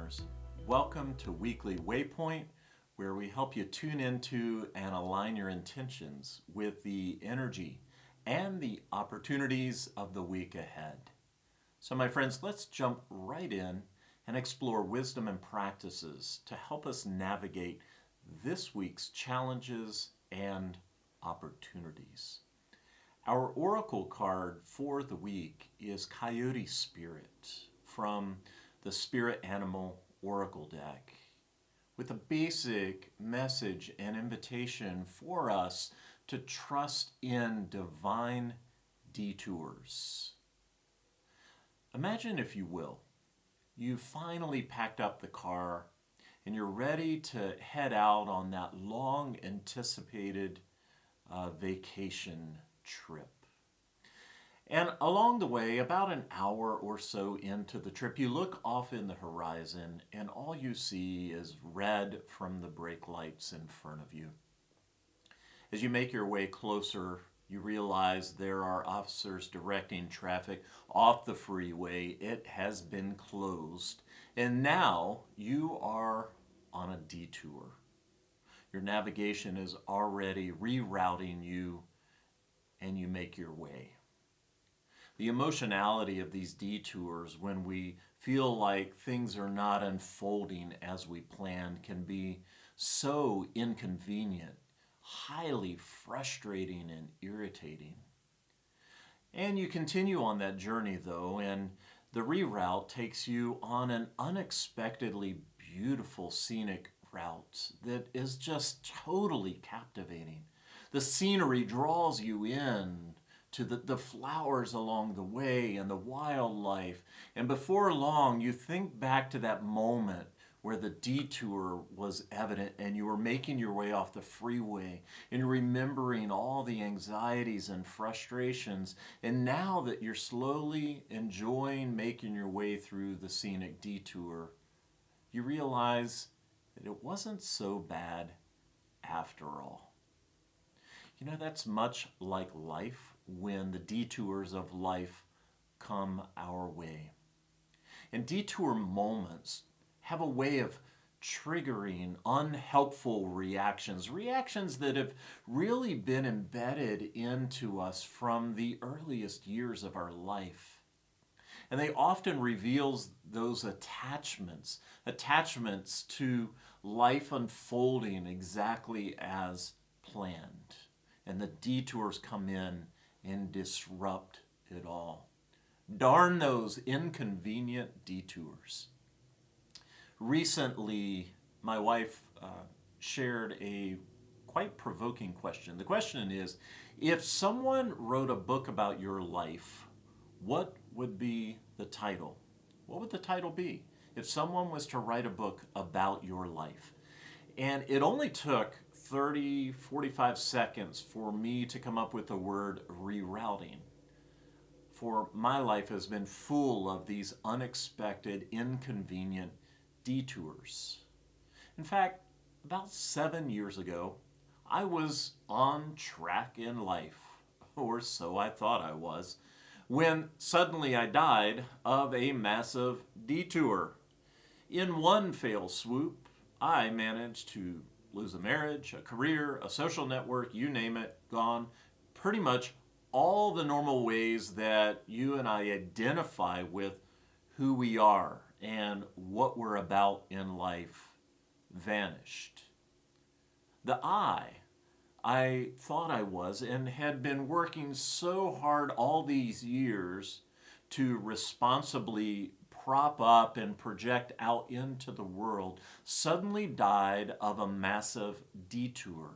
Sojourners. Welcome to Weekly Waypoint, where we help you tune into and align your intentions with the energy and the opportunities of the week ahead. So, my friends, let's jump right in and explore wisdom and practices to help us navigate this week's challenges and opportunities. Our oracle card for the week is Coyote Spirit from the Spirit Animal Oracle deck, with a basic message and invitation for us to trust in divine detours. Imagine, if you will, you finally packed up the car and you're ready to head out on that long anticipated vacation trip. And along the way, about an hour or so into the trip, you look off in the horizon and all you see is red from the brake lights in front of you. As you make your way closer, you realize there are officers directing traffic off the freeway. It has been closed, and now you are on a detour. Your navigation is already rerouting you, and you make your way. The emotionality of these detours, when we feel like things are not unfolding as we planned, can be so inconvenient, highly frustrating and irritating. And you continue on that journey, though, and the reroute takes you on an unexpectedly beautiful scenic route that is just totally captivating. The scenery draws you in to the flowers along the way and the wildlife. And before long, you think back to that moment where the detour was evident and you were making your way off the freeway and remembering all the anxieties and frustrations. And now that you're slowly enjoying making your way through the scenic detour, you realize that it wasn't so bad after all. You know, that's much like life when the detours of life come our way. And detour moments have a way of triggering unhelpful reactions that have really been embedded into us from the earliest years of our life. And they often reveal those attachments to life unfolding exactly as planned. And the detours come in and disrupt it all. Darn those inconvenient detours. Recently, my wife shared a quite provoking question. The question is, if someone wrote a book about your life, what would be the title? What would the title be if someone was to write a book about your life? And it only took 30, 45 seconds for me to come up with the word rerouting. For my life has been full of these unexpected, inconvenient detours. In fact, about 7 years ago, I was on track in life, or so I thought I was, when suddenly I died of a massive detour. In one fell swoop, I managed to lose a marriage, a career, a social network, you name it, gone. Pretty much all the normal ways that you and I identify with who we are and what we're about in life vanished. The I thought I was and had been working so hard all these years to responsibly prop up and project out into the world suddenly died of a massive detour.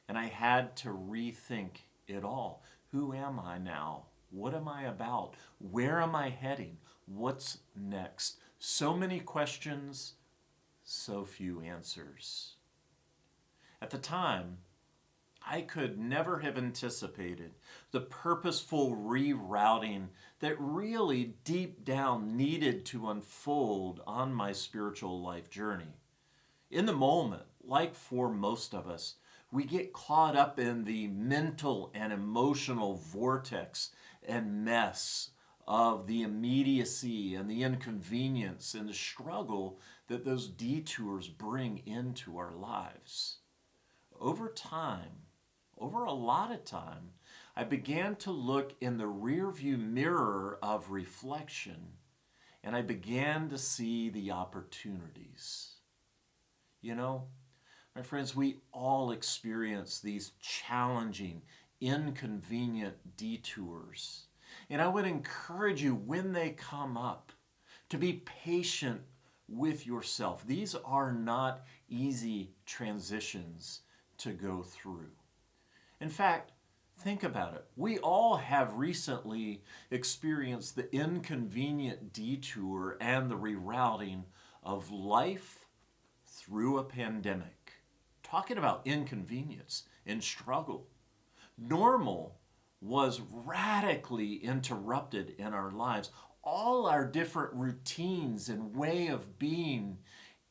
And I had to rethink it all. Who am I now? What am I about? Where am I heading? What's next? So many questions, so few answers. At the time, I could never have anticipated the purposeful rerouting that really deep down needed to unfold on my spiritual life journey. In the moment, like for most of us, we get caught up in the mental and emotional vortex and mess of the immediacy and the inconvenience and the struggle that those detours bring into our lives. Over time, over a lot of time, I began to look in the rearview mirror of reflection, and I began to see the opportunities. You know, my friends, we all experience these challenging, inconvenient detours. And I would encourage you, when they come up, to be patient with yourself. These are not easy transitions to go through. In fact, think about it. We all have recently experienced the inconvenient detour and the rerouting of life through a pandemic. Talking about inconvenience and struggle. Normal was radically interrupted in our lives. All our different routines and way of being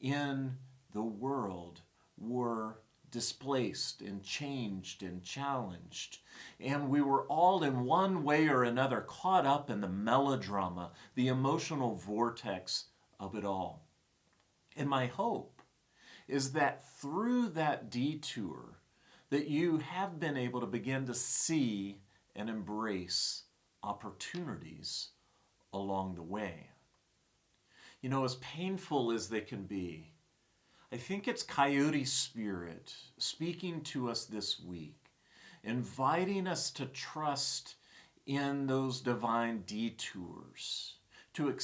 in the world were displaced and changed and challenged. And we were all in one way or another caught up in the melodrama, the emotional vortex of it all. And my hope is that through that detour, that you have been able to begin to see and embrace opportunities along the way. You know, as painful as they can be, I think it's Coyote Spirit speaking to us this week, inviting us to trust in those divine detours, to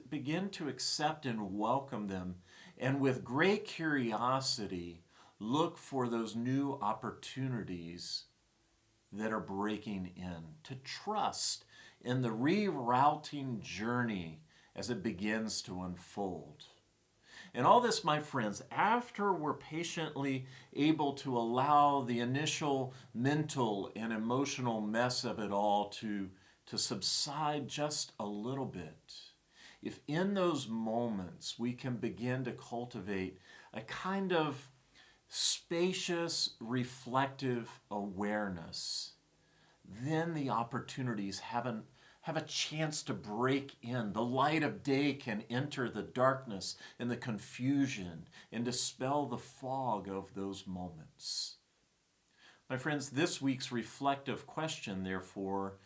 begin to accept and welcome them, and with great curiosity, look for those new opportunities that are breaking in, to trust in the rerouting journey as it begins to unfold. And all this, my friends, after we're patiently able to allow the initial mental and emotional mess of it all to subside just a little bit, if in those moments we can begin to cultivate a kind of spacious, reflective awareness, then the opportunities have a chance to break in. The light of day can enter the darkness and the confusion and dispel the fog of those moments. My friends, this week's reflective question, therefore,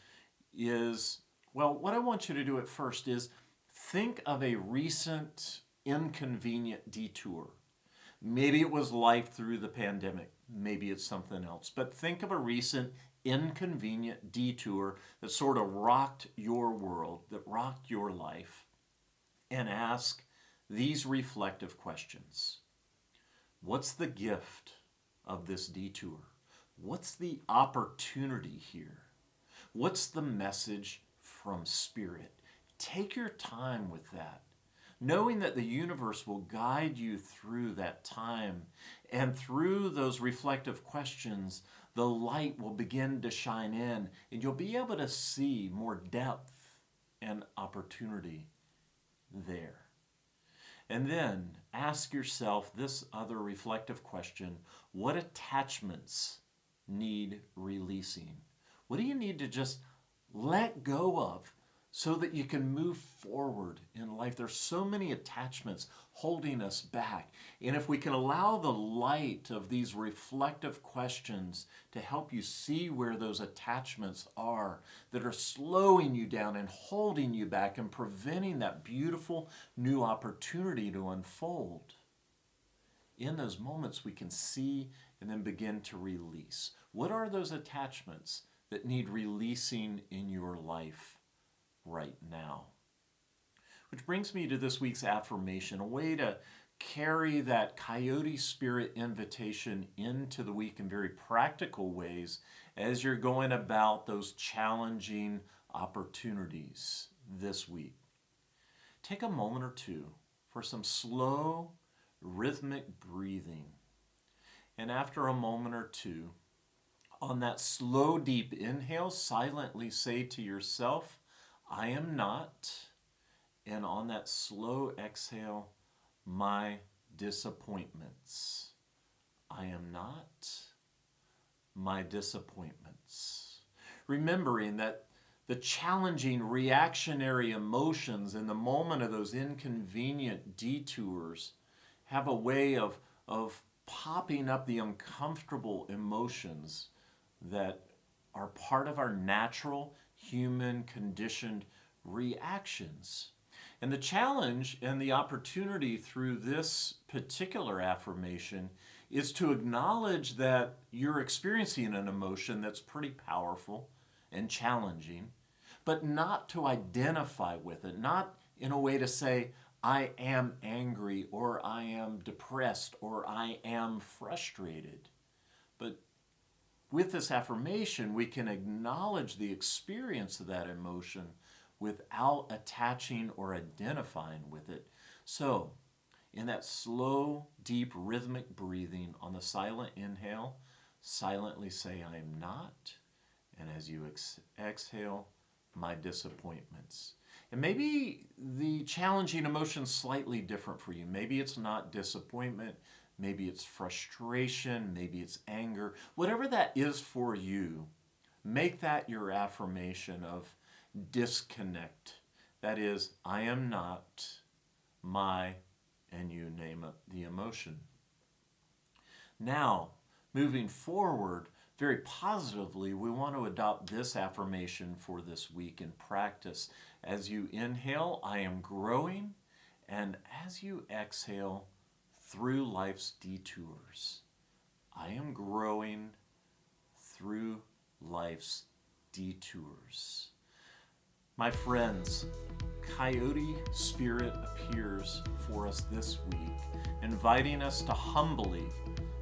is, well, what I want you to do at first is think of a recent inconvenient detour. Maybe it was life through the pandemic. Maybe it's something else. But think of a recent inconvenient detour that sort of rocked your world, that rocked your life, and ask these reflective questions. What's the gift of this detour? What's the opportunity here? What's the message from Spirit? Take your time with that, knowing that the universe will guide you through that time, and through those reflective questions, the light will begin to shine in, and you'll be able to see more depth and opportunity there. And then ask yourself this other reflective question: what attachments need releasing? What do you need to just let go of so that you can move forward in life? There's so many attachments holding us back. And if we can allow the light of these reflective questions to help you see where those attachments are that are slowing you down and holding you back and preventing that beautiful new opportunity to unfold, in those moments we can see and then begin to release. What are those attachments that need releasing in your life right now? Which brings me to this week's affirmation, a way to carry that Coyote Spirit invitation into the week in very practical ways as you're going about those challenging opportunities this week. Take a moment or two for some slow, rhythmic breathing. And after a moment or two, on that slow, deep inhale, silently say to yourself, I am not. And on that slow exhale, my disappointments. I am not. My disappointments. Remembering that the challenging reactionary emotions in the moment of those inconvenient detours have a way of popping up the uncomfortable emotions that are part of our natural human conditioned reactions. And the challenge and the opportunity through this particular affirmation is to acknowledge that you're experiencing an emotion that's pretty powerful and challenging, but not to identify with it, not in a way to say, I am angry, or I am depressed, or I am frustrated. But with this affirmation, we can acknowledge the experience of that emotion without attaching or identifying with it. So, in that slow, deep, rhythmic breathing on the silent inhale, silently say, I am not. And as you exhale, my disappointments. And maybe the challenging emotion's slightly different for you. Maybe it's not disappointment. Maybe it's frustration. Maybe it's anger. Whatever that is for you, make that your affirmation of disconnect. That is, I am not my, and you name it, the emotion. Now, moving forward, very positively, we want to adopt this affirmation for this week in practice. As you inhale, I am growing, and as you exhale, through life's detours, I am growing through life's detours. My friends, Coyote Spirit appears for us this week, inviting us to humbly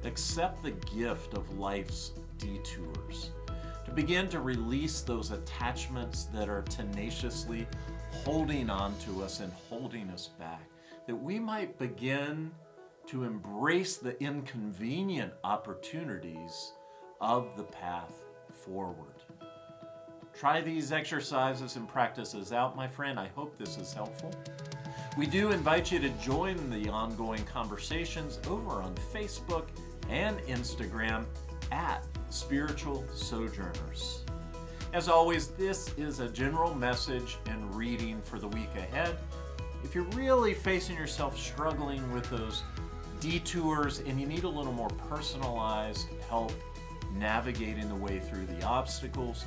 accept the gift of life's detours, to begin to release those attachments that are tenaciously holding on to us and holding us back, that we might begin to embrace the inconvenient opportunities of the path forward. Try these exercises and practices out, my friend. I hope this is helpful. We do invite you to join the ongoing conversations over on Facebook and Instagram at Spiritual Sojourners. As always, this is a general message and reading for the week ahead. If you're really facing yourself struggling with those detours and you need a little more personalized help navigating the way through the obstacles,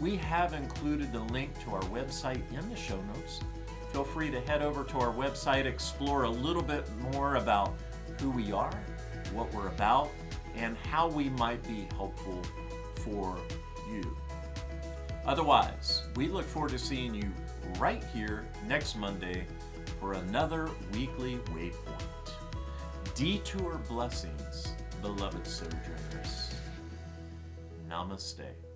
we have included the link to our website in the show notes. Feel free to head over to our website, explore a little bit more about who we are, what we're about, and how we might be helpful for you. Otherwise, we look forward to seeing you right here next Monday for another Weekly Waypoint. Detour blessings, beloved Sojourners. Namaste.